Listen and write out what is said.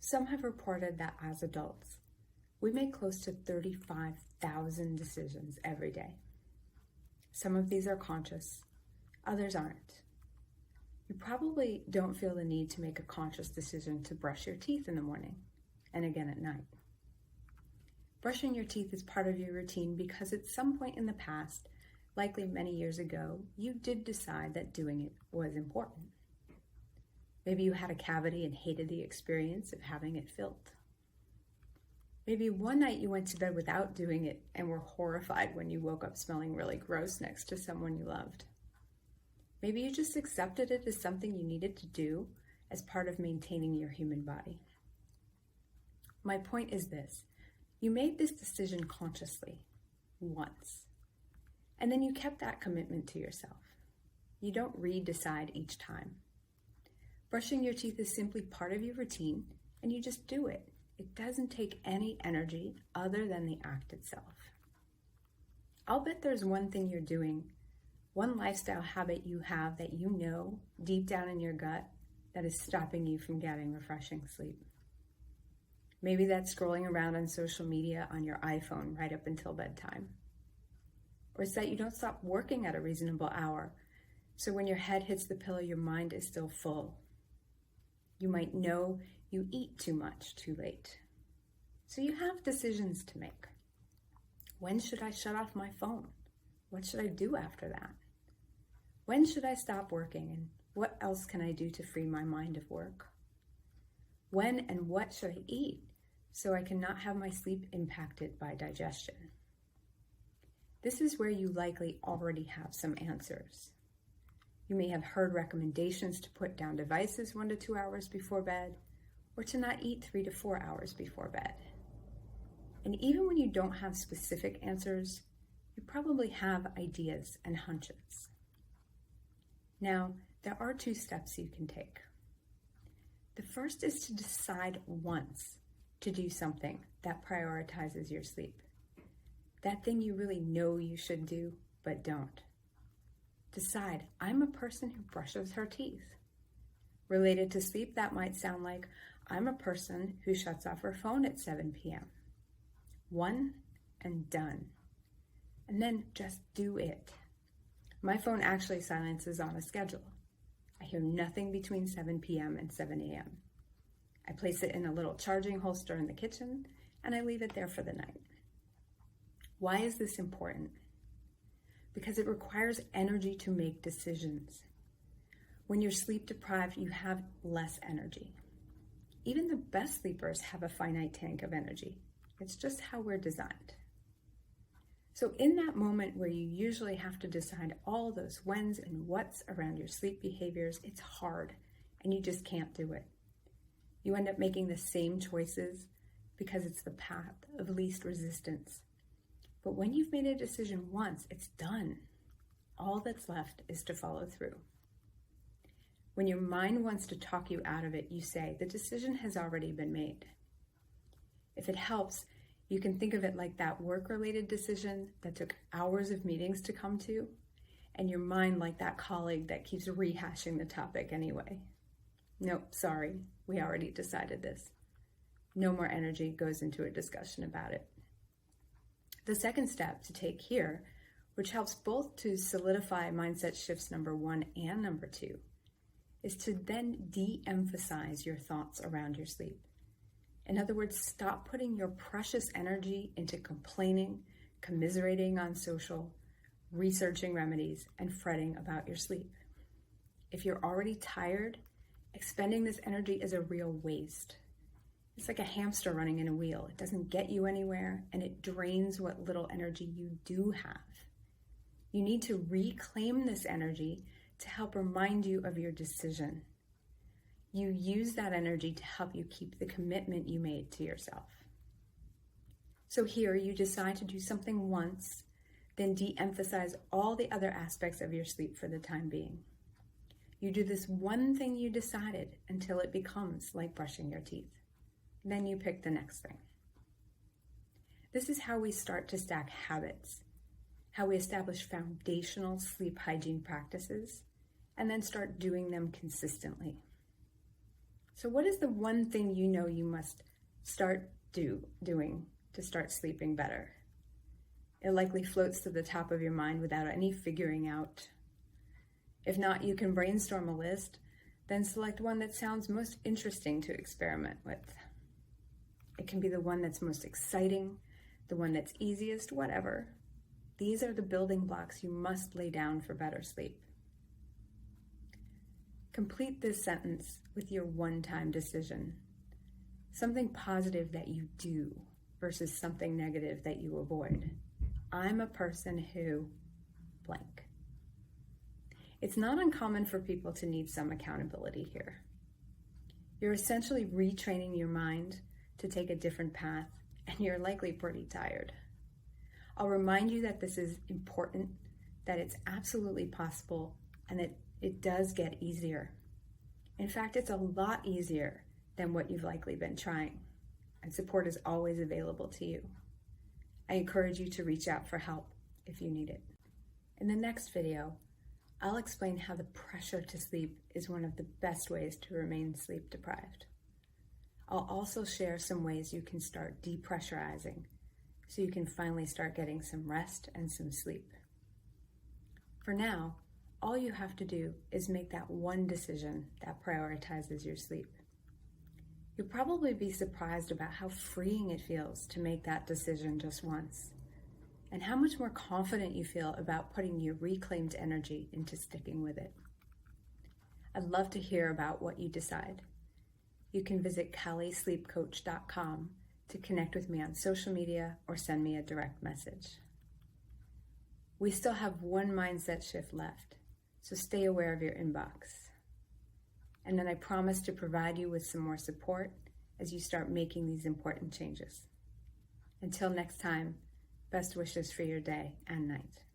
Some have reported that as adults, we make close to 35,000 decisions every day. Some of these are conscious, others aren't. You probably don't feel the need to make a conscious decision to brush your teeth in the morning and again at night. Brushing your teeth is part of your routine because at some point in the past, likely many years ago, you did decide that doing it was important. Maybe you had a cavity and hated the experience of having it filled. Maybe one night you went to bed without doing it and were horrified when you woke up smelling really gross next to someone you loved. Maybe you just accepted it as something you needed to do as part of maintaining your human body. My point is this: you made this decision consciously, once, and then you kept that commitment to yourself. You don't re-decide each time. Brushing your teeth is simply part of your routine, and you just do it. It doesn't take any energy other than the act itself. I'll bet there's one thing you're doing, one lifestyle habit you have that you know deep down in your gut that is stopping you from getting refreshing sleep. Maybe that's scrolling around on social media on your iPhone right up until bedtime. Or it's that you don't stop working at a reasonable hour, so when your head hits the pillow, your mind is still full. You might know you eat too much too late. So you have decisions to make. When should I shut off my phone? What should I do after that? When should I stop working, and what else can I do to free my mind of work? When and what should I eat so I cannot have my sleep impacted by digestion? This is where you likely already have some answers. You may have heard recommendations to put down devices 1 to 2 hours before bed, or to not eat 3 to 4 hours before bed. And even when you don't have specific answers, you probably have ideas and hunches. Now, there are 2 steps you can take. The first is to decide once to do something that prioritizes your sleep. That thing you really know you should do, but don't. Decide, I'm a person who brushes her teeth. Related to sleep, that might sound like, I'm a person who shuts off her phone at 7 p.m. One and done. And then just do it. My phone actually silences on a schedule. I hear nothing between 7 p.m. and 7 a.m. I place it in a little charging holster in the kitchen, and I leave it there for the night. Why is this important? Because it requires energy to make decisions. When you're sleep deprived, you have less energy. Even the best sleepers have a finite tank of energy. It's just how we're designed. So in that moment where you usually have to decide all those whens and whats around your sleep behaviors, it's hard and you just can't do it. You end up making the same choices because it's the path of least resistance. But when you've made a decision once, it's done. All that's left is to follow through. When your mind wants to talk you out of it, you say, the decision has already been made. If it helps, you can think of it like that work-related decision that took hours of meetings to come to, and your mind like that colleague that keeps rehashing the topic anyway. Nope, sorry, we already decided this. No more energy goes into a discussion about it. The second step to take here, which helps both to solidify mindset shifts number 1 and number 2, is to then de-emphasize your thoughts around your sleep. In other words, stop putting your precious energy into complaining, commiserating on social, researching remedies, and fretting about your sleep. If you're already tired, expending this energy is a real waste. It's like a hamster running in a wheel. It doesn't get you anywhere, and it drains what little energy you do have. You need to reclaim this energy to help remind you of your decision. You use that energy to help you keep the commitment you made to yourself. So here you decide to do something once, then de-emphasize all the other aspects of your sleep for the time being. You do this one thing you decided until it becomes like brushing your teeth. Then you pick the next thing. This is how we start to stack habits, how we establish foundational sleep hygiene practices, and then start doing them consistently. So what is the one thing you know you must start doing to start sleeping better? It likely floats to the top of your mind without any figuring out. If not, you can brainstorm a list, then select one that sounds most interesting to experiment with. It can be the one that's most exciting, the one that's easiest, whatever. These are the building blocks you must lay down for better sleep. Complete this sentence with your one-time decision. Something positive that you do versus something negative that you avoid. I'm a person who blank. It's not uncommon for people to need some accountability here. You're essentially retraining your mind to take a different path, and you're likely pretty tired. I'll remind you that this is important, that it's absolutely possible, and that it does get easier. In fact, it's a lot easier than what you've likely been trying, and support is always available to you. I encourage you to reach out for help if you need it. In the next video, I'll explain how the pressure to sleep is one of the best ways to remain sleep deprived. I'll also share some ways you can start depressurizing so you can finally start getting some rest and some sleep. For now, all you have to do is make that one decision that prioritizes your sleep. You'll probably be surprised about how freeing it feels to make that decision just once, and how much more confident you feel about putting your reclaimed energy into sticking with it. I'd love to hear about what you decide. You can visit CallieSleepCoach.com to connect with me on social media or send me a direct message. We still have one mindset shift left, so stay aware of your inbox. And then I promise to provide you with some more support as you start making these important changes. Until next time, best wishes for your day and night.